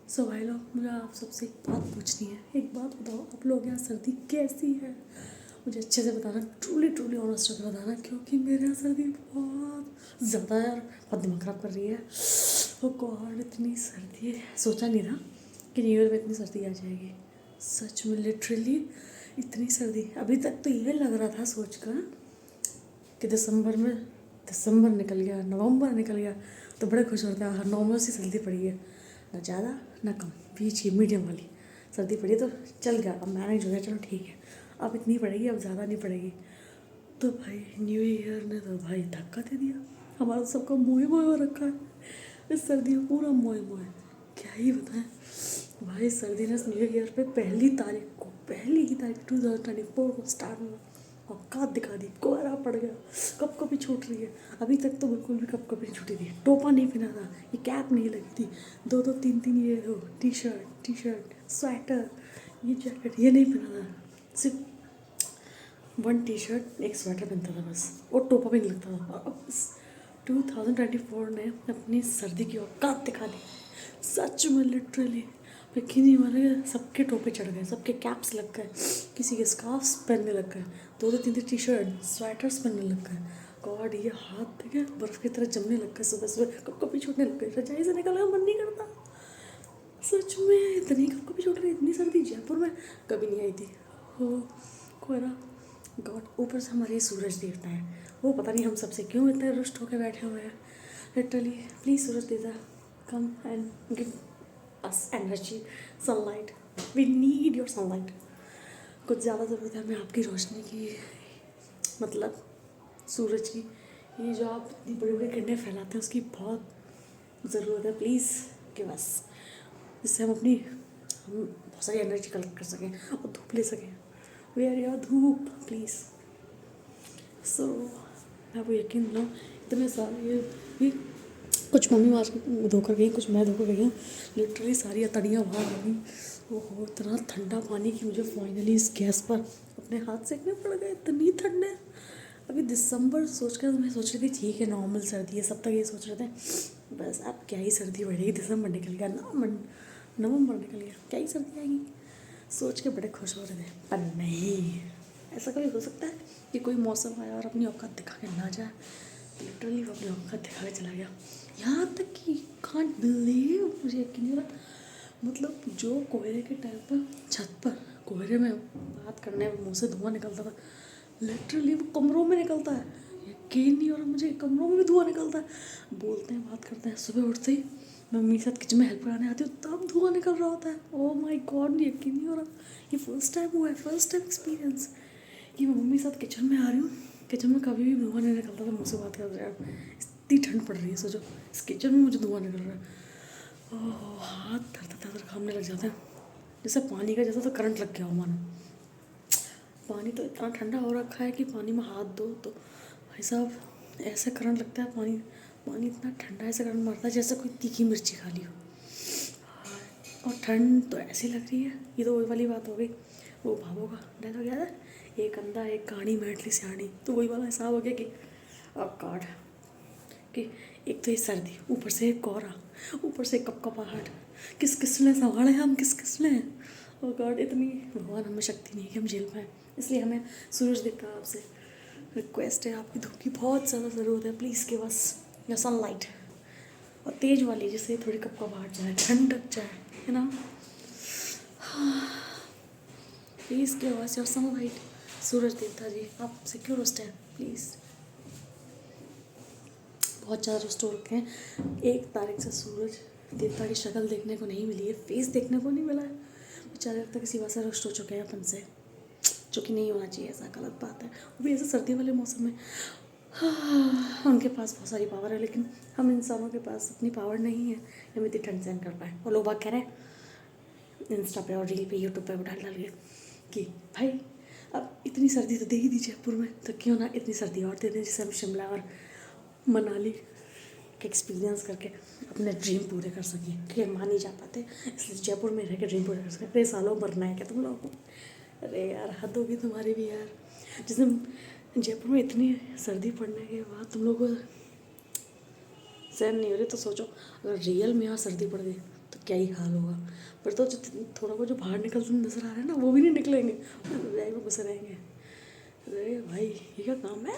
सो भाई लोग, मुझे आप सबसे एक बात पूछनी है। एक बात बताओ, आप लोग यहाँ सर्दी कैसी है? मुझे अच्छे से बताना, ट्रूली ट्रूली ऑनेस्ट होकर बताना, क्योंकि मेरे यहाँ सर्दी बहुत ज़्यादा यार बहुत दिमाग ख़राब कर रही है। ओ गॉड, इतनी सर्दी है, सोचा नहीं था कि न्यू ईयर में इतनी सर्दी आ जाएगी। सच में लिटरली इतनी सर्दी। अभी तक तो ये लग रहा था सोचकर कि दिसंबर निकल गया, नवंबर निकल गया, तो बड़े खुश होते हैं। नॉर्मल सी सर्दी पड़ी है, ना ज़्यादा ना कम, बीच की मीडियम वाली सर्दी पड़ी है, तो चल गया, अब मैनेज हो गया, चलो ठीक है। अब इतनी पड़ेगी, अब ज़्यादा नहीं पड़ेगी। तो भाई न्यू ईयर ने तो भाई धक्का दे दिया। हमारा सबका मोए मोए हो रखा है इस सर्दी में, पूरा मोए मोए, क्या ही बताएं। भाई सर्दी ने न्यू ईयर पे पहली ही तारीख 2024 को स्टार्ट हुआ, औकात दिखा दी, कोहरा पड़ गया, कप कपी छूट रही है। अभी तक तो बिल्कुल भी कप कपी नहीं छूटी थी, टोपा नहीं पहना था, ये कैप नहीं लगी थी, दो दो तीन तीन ये दो टी शर्ट स्वेटर, ये जैकेट, ये नहीं पहना था। सिर्फ वन टी शर्ट एक स्वेटर पहनता था बस, और टोपा भी नहीं लगता था। और अब 2024 ने अपनी सर्दी की औकात दिखा दी। सच में लिटरली बिकिनी वाले सबके टोपे चढ़ गए, सबके कैप्स लग गए, किसी के स्कार्फ्स पहनने लग गए, दो दो तीन तीन टी शर्ट स्वेटर्स पहनने लग गए। गॉड, ये हाथ देखे बर्फ़ की तरह जमने लग गए, सुबह सुबह कब कभी छूटने लग गए, रजाई से निकलने का मन नहीं करता। सच में इतनी कब कभी छूट रही, इतनी सर्दी जयपुर में कभी नहीं आई थी। हो कोहरा, गॉड, ऊपर से हमारे सूरज देवता है, वो पता नहीं हम सबसे क्यों इतने रुष्ट होकर बैठे हुए हैं। लिटरली प्लीज़ सूरज देवता, come and give us energy, sunlight, we need your sunlight. कुछ ज़्यादा ज़रूरत है हमें आपकी रोशनी की, मतलब सूरज की। ये जो आप इतनी बड़ी बड़ी किरणें फैलाते हैं उसकी बहुत ज़रूरत है, प्लीज़ गिव अस, जिससे हम बहुत सारी एनर्जी कलेक्ट कर सकें और धूप ले सकें। वी आर योर धूप, प्लीज़। सो मैं वो यकीन दिलाऊँ, इतने सारे ये कुछ मम्मी आज धोकर गई, कुछ मैं धोकर गई हूँ, लिटरली सारी तड़ियाँ बाहर गई। ओहो, इतना ठंडा पानी कि मुझे फाइनली इस गैस पर अपने हाथ सेकने पड़ गए, इतनी ठंड है। अभी दिसंबर सोचकर मैं सोच रही थी ठीक है नॉर्मल सर्दी है, सब तक ये सोच रहे थे, बस अब क्या ही सर्दी बढ़ेगी, दिसंबर निकल गया, नवंबर निकल गया, क्या ही सर्दी आएगी, सोच के बड़े खुश हो रहे थे। पर नहीं, ऐसा कभी हो सकता है कि कोई मौसम आया और अपनी औकात दिखा के ना जाए? लिटरली वो अपनी औकात दिखा के चला गया। यहाँ तक कि कांट बिलीव, मुझे यकीन नहीं हो रहा, मतलब जो कोहरे के टाइम पर छत पर कोहरे में बात करने में मुँह से धुआं निकलता था, लिटरली वो कमरों में निकलता है। यकीन नहीं हो रहा मुझे, कमरों में भी धुआं निकलता है। बोलते हैं, बात करते हैं, सुबह उठते ही मैं मम्मी के साथ किचन में हेल्प कराने आती हूँ, तब धुआं निकल रहा होता है। ओह माय गॉड, यकीन नहीं हो रहा, ये फर्स्ट टाइम हुआ है, फर्स्ट टाइम एक्सपीरियंस कि मैं मम्मी के साथ किचन में आ रही हूँ, किचन में कभी भी धुआं नहीं निकलता था। मुझसे बात कर रहे हैं, इतनी ठंड पड़ रही है, सोचो इस किचन में मुझे धुआं निकल रहा है। ओह, हाथ थर कांपने लग जाते हैं, जैसे पानी का जैसा तो करंट लग गया हो मानो। पानी तो इतना ठंडा हो रखा है कि पानी में हाथ दो तो भाई साहब ऐसे करंट लगता है, पानी इतना ठंडा, ऐसे करंट मारता है जैसे कोई तीखी मिर्ची खा ली हो। और ठंड तो ऐसी लग रही है, ये तो वही वाली बात हो गई, वो भावों का डायलॉग याद है, एक अंधा एक कहानी मैटली सियाणी, तो वही वाला हिसाब हो गया कि अब गॉड, कि एक तो ये सर्दी, ऊपर से एक कोहरा, ऊपर से कपकपाहट, किस किस ने संभाले हम, किस किस ने। और गॉड, इतनी भगवान हमें शक्ति नहीं है कि हम झेल पाएँ, इसलिए हमें सूरज देवता आपसे रिक्वेस्ट है, आपकी धूप की बहुत ज़्यादा ज़रूरत है, प्लीज़ गिव अस या सनलाइट, और तेज़ वाली, जिससे थोड़ी कपकपाहट जाए, ठंड ढक जाए, है ना। Please give us your sunlight. सूरज देवता जी, आपसे क्यों रुष्ट हैं, प्लीज़। बहुत ज़्यादा रुष्ट हो रखे हैं। 1 तारीख से सूरज देवता की शक्ल देखने को नहीं मिली है, फेस देखने को नहीं मिला है, बेचारे लगता किसी बात से रुष्ट हो चुके हैं अपन से, जो कि नहीं होना चाहिए, ऐसा गलत बात है। वो भी ऐसे सर्दी वाले मौसम में। उनके पास बहुत सारी पावर है, लेकिन हम इंसानों के पास इतनी पावर नहीं है हम इतनी ठंड सहन कर पाए। और लोग बात कह रहे हैं इंस्टा पे और रील पे यूट्यूब पे डाल के कि भाई अब इतनी सर्दी तो दे ही दी जयपुर में, तो क्यों ना इतनी सर्दी और दे दें, जिससे हम शिमला और मनाली के एक्सपीरियंस करके अपने ड्रीम पूरे कर सकें, क्योंकि मान नहीं जा पाते, इसलिए जयपुर में रह के ड्रीम पूरे कर सकें। अरे सालों मरना है क्या तुम लोगों को? अरे यार हद होगी तुम्हारी भी यार। जिस दिन जयपुर में इतनी सर्दी पड़ने के बाद तुम लोग को सहन नहीं हो रही, तो सोचो अगर रियल में यहाँ सर्दी पड़ गई तो क्या ही हाल होगा। पर तो थोड़ा बहुत जो बाहर निकलते नजर आ रहे हैं ना वो भी नहीं निकलेंगे, रजाई में घुसे रहेंगे। अरे भाई ये क्या काम है।